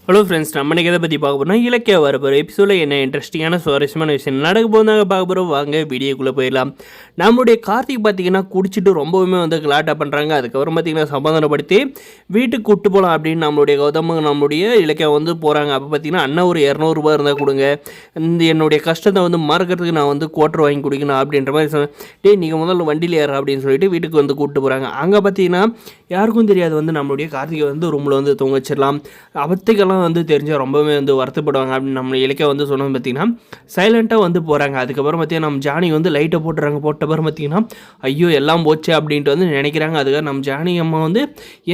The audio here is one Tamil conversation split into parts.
ஹலோ ஃப்ரெண்ட்ஸ், நம்ம இன்றைக்கி எதை பற்றி பார்க்க போகிறோம், இலக்கிய வரப்போகிற எபிசோடில் என்ன இன்ட்ரெஸ்டிங்கான சுவாரஸ்யமான விஷயம் நடக்க போதாங்க பார்க்க போகிறோம். வாங்க வீடியோக்குள்ளே போயிடலாம். நம்மளுடைய கார்த்திக் பார்த்திங்கன்னா குடிச்சிட்டு ரொம்பவுமே வந்து கலாட்டா பண்ணுறாங்க. அதுக்கப்புறம் பார்த்திங்கன்னா சமாதானப்படுத்தி வீட்டுக்கு கூப்பிட்டு போகலாம் அப்படின்னு நம்மளுடைய நம்மளுடைய இலக்கிய வந்து போகிறாங்க. அப்போ பார்த்திங்கன்னா அண்ணன் ஒரு 200 ரூபா இருந்தால் கொடுங்க, என்னுடைய கஷ்டத்தை வந்து மறக்கிறதுக்கு நான் வந்து குவார்டர் வாங்கி குடிக்கணும் அப்படின்ற மாதிரி சொன்னேன். நீங்கள் முதல்ல வண்டியில் ஏற அப்படின்னு சொல்லிட்டு வீட்டுக்கு வந்து கூப்பிட்டு போகிறாங்க. அங்கே பார்த்திங்கன்னா யாருக்கும் தெரியாது வந்து நம்மளுடைய கார்த்திகை வந்து ரூமில் வந்து தூங்க வச்சிடலாம். அவத்துக்கெல்லாம் வந்து தெரிஞ்சால் ரொம்பவே வந்து வருத்தப்படுவாங்க அப்படின்னு நம்ம இலக்கிய வந்து சொன்னது பார்த்திங்கன்னா சைலண்ட்டாக வந்து போகிறாங்க. அதுக்கப்புறம் பார்த்திங்கன்னா நம்ம ஜானி வந்து லைட்டை போட்டுறாங்க. போட்டப்பறம் பார்த்திங்கன்னா ஐயோ எல்லாம் போச்சு அப்படின்ட்டு வந்து நினைக்கிறாங்க. அதுக்காக நம்ம ஜானி அம்மா வந்து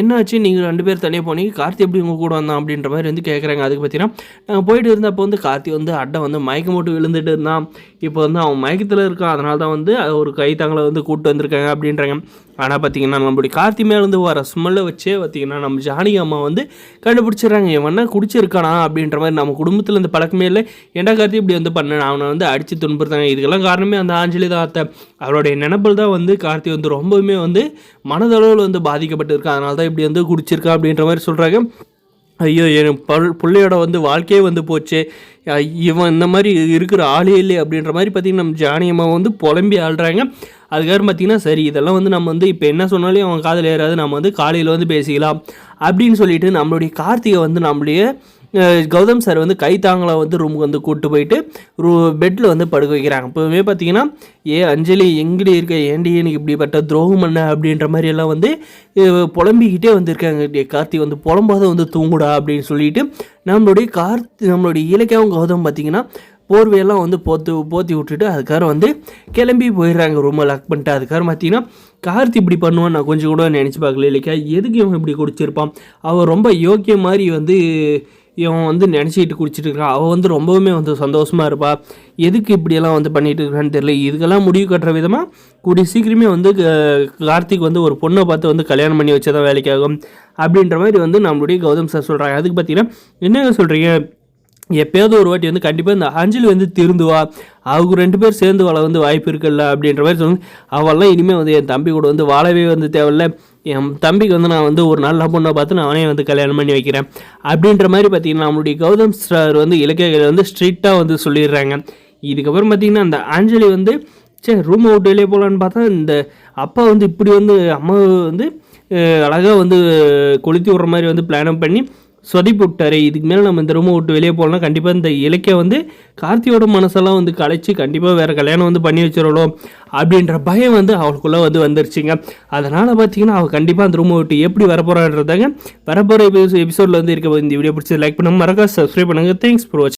என்னாச்சு, நீங்கள் 2 பேர் தனியாக போனீங்க, கார்த்தி எப்படி உங்கள் கூட வந்தான் அப்படின்ற மாதிரி வந்து கேட்குறாங்க. அதுக்கு பார்த்திங்கன்னா நாங்கள் போயிட்டு இருந்தப்போ வந்து கார்த்தி வந்து அட்டை வந்து மயக்கம் போட்டு விழுந்துட்டு இருந்தான். இப்போ வந்து அவன் மயக்கத்தில் இருக்கான், அதனால தான் வந்து ஒரு கைத்தாங்களை வந்து கூப்பிட்டு வந்திருக்காங்க அப்படின்றாங்க. ஆனால் பார்த்திங்கன்னா நம்மளுடைய கார்த்தி மேலேருந்து வர ஸ்மெல்லை வச்சே பார்த்திங்கன்னா நம்ம ஜானகி அம்மா வந்து கண்டுபிடிச்சிடுறாங்க. இவன்னா குடிச்சிருக்கானா அப்படின்ற மாதிரி. நம்ம குடும்பத்தில் இந்த பழக்கமே இல்லை, ஏண்டா கார்த்தி இப்படி வந்து பண்ண, அவனை வந்து அடித்து துன்புறுத்தாங்க. இதுக்கெல்லாம் காரணமே அந்த ஆஞ்சலி தான் அத்தை. அவருடைய நினைப்பில் தான் வந்து கார்த்தி வந்து ரொம்பவுமே வந்து மனதளவில் வந்து பாதிக்கப்பட்டு இருக்கா, அதனால தான் இப்படி வந்து குடிச்சிருக்கா அப்படின்ற மாதிரி சொல்கிறாங்க. ஐயோ என் பிள்ளையோட வந்து வாழ்க்கையே வந்து போச்சு, இவன் இந்த மாதிரி இருக்கிற ஆளே இல்லை அப்படின்ற மாதிரி பார்த்திங்கன்னா நம்ம ஜானியம்மா வந்து புலம்பி ஆள்றாங்க. அதுக்கப்புறம் பார்த்திங்கன்னா சரி இதெல்லாம் வந்து நம்ம வந்து இப்போ என்ன சொன்னாலும் அவன் காதில் ஏறாது, நம்ம வந்து காலையில் வந்து பேசிக்கலாம் அப்படின்னு சொல்லிட்டு நம்மளுடைய கார்த்திகை வந்து நம்மளுடைய கௌதம் சார் வந்து கைத்தாங்களை வந்து ரூமுக்கு வந்து கூப்பிட்டு போயிட்டு பெட்டில் வந்து படுக்க வைக்கிறாங்க. இப்போவே பார்த்தீங்கன்னா அஞ்சலி எங்கடி இருக்க, ஏண்டி எனக்கு இப்படிப்பட்ட துரோகம் பண்ண அப்படின்ற மாதிரி எல்லாம் வந்து புலம்பிக்கிட்டே வந்திருக்காங்க. கார்த்திக் வந்து புலம்பாத வந்து தூங்குடா அப்படின்னு சொல்லிட்டு நம்மளுடைய இலக்கியாவும் கௌதம் பார்த்திங்கன்னா போர்வையெல்லாம் வந்து போற்றி விட்டுட்டு அதுக்காரம் வந்து கிளம்பி போயிடுறாங்க, ரூமை லாக் பண்ணிட்டு. அதுக்காரம் பார்த்தீங்கன்னா கார்த்தி இப்படி பண்ணுவான் நான் கொஞ்சம் கூட நினச்சி பார்க்கல. இல்லைக்கா எதுக்கு இவன் இப்படி குடிச்சிருப்பான், அவன் ரொம்ப யோக்கிய மாதிரி வந்து இவன் வந்து நினச்சிக்கிட்டு குடிச்சிட்டு இருக்கான், அவன் வந்து ரொம்பவுமே வந்து சந்தோஷமாக இருப்பா, எதுக்கு இப்படியெல்லாம் வந்து பண்ணிகிட்டு இருக்கான்னு தெரியல. இதுக்கெல்லாம் முடிவு கட்டுற விதமாக கூடிய சீக்கிரமே வந்து கார்த்திக் வந்து ஒரு பொண்ணை பார்த்து வந்து கல்யாணம் பண்ணி வச்சதான் வேலைக்காகும் அப்படின்ற மாதிரி வந்து நம்மளுடைய கௌதம் சார் சொல்கிறாங்க. அதுக்கு பார்த்தீங்கன்னா என்னங்க சொல்கிறீங்க, எப்போயாவது ஒரு வாட்டி வந்து கண்டிப்பாக இந்த அஞ்சலி வந்து திருந்துவா, அவங்க 2 பேர் சேர்ந்து வாழ வந்து வாய்ப்பு இருக்குல்ல அப்படின்ற மாதிரி சொல்லுங்க. அவெல்லாம் இனிமேல் வந்து என் தம்பி கூட வந்து வாழவே வந்து தேவையில்ல, என் தம்பிக்கு வந்து நான் வந்து ஒரு நல்ல பொண்ணை பார்த்து நான் அவனே வந்து கல்யாணம் பண்ணி வைக்கிறேன் அப்படின்ற மாதிரி பார்த்திங்கன்னா நம்மளுடைய கௌதம் சார் வந்து இலக்கியங்களை வந்து ஸ்ட்ரிக்டாக வந்து சொல்லிடுறாங்க. இதுக்கப்புறம் பார்த்திங்கன்னா அந்த அஞ்சலி வந்து சரி ரூமை விட்டு வெளியே போகலான்னு பார்த்தா இந்த அப்பா வந்து இப்படி வந்து அம்மா வந்து அழகாக வந்து கொளுத்தி விட்ற மாதிரி வந்து பிளான் பண்ணி சொதிப்பு விட்டார். இதுக்கு மேலே நம்ம இந்த ரூமை விட்டு வெளியே போகலாம், கண்டிப்பாக இந்த இலக்கிய வந்து கார்த்தியோட மனசெல்லாம் வந்து கலைச்சி கண்டிப்பாக வேறு கல்யாணம் வந்து பண்ணி வச்சிடணும் அப்படின்ற பயம் வந்து அவளுக்குள்ளே வந்து வந்துருச்சுங்க. அதனால் பார்த்தீங்கன்னா அவள் கண்டிப்பாக அந்த ரூமை விட்டு எப்படி வரப்போகிறான்றதாங்க வரப்போகிற எபிசோடில் வந்து இருக்க. இந்த வீடியோ பிடிச்சி லைக் பண்ணுங்கள், மறக்காம சப்ஸ்கிரைப் பண்ணுங்கள். தேங்க்ஸ் ஃபார் வாட்சிங்.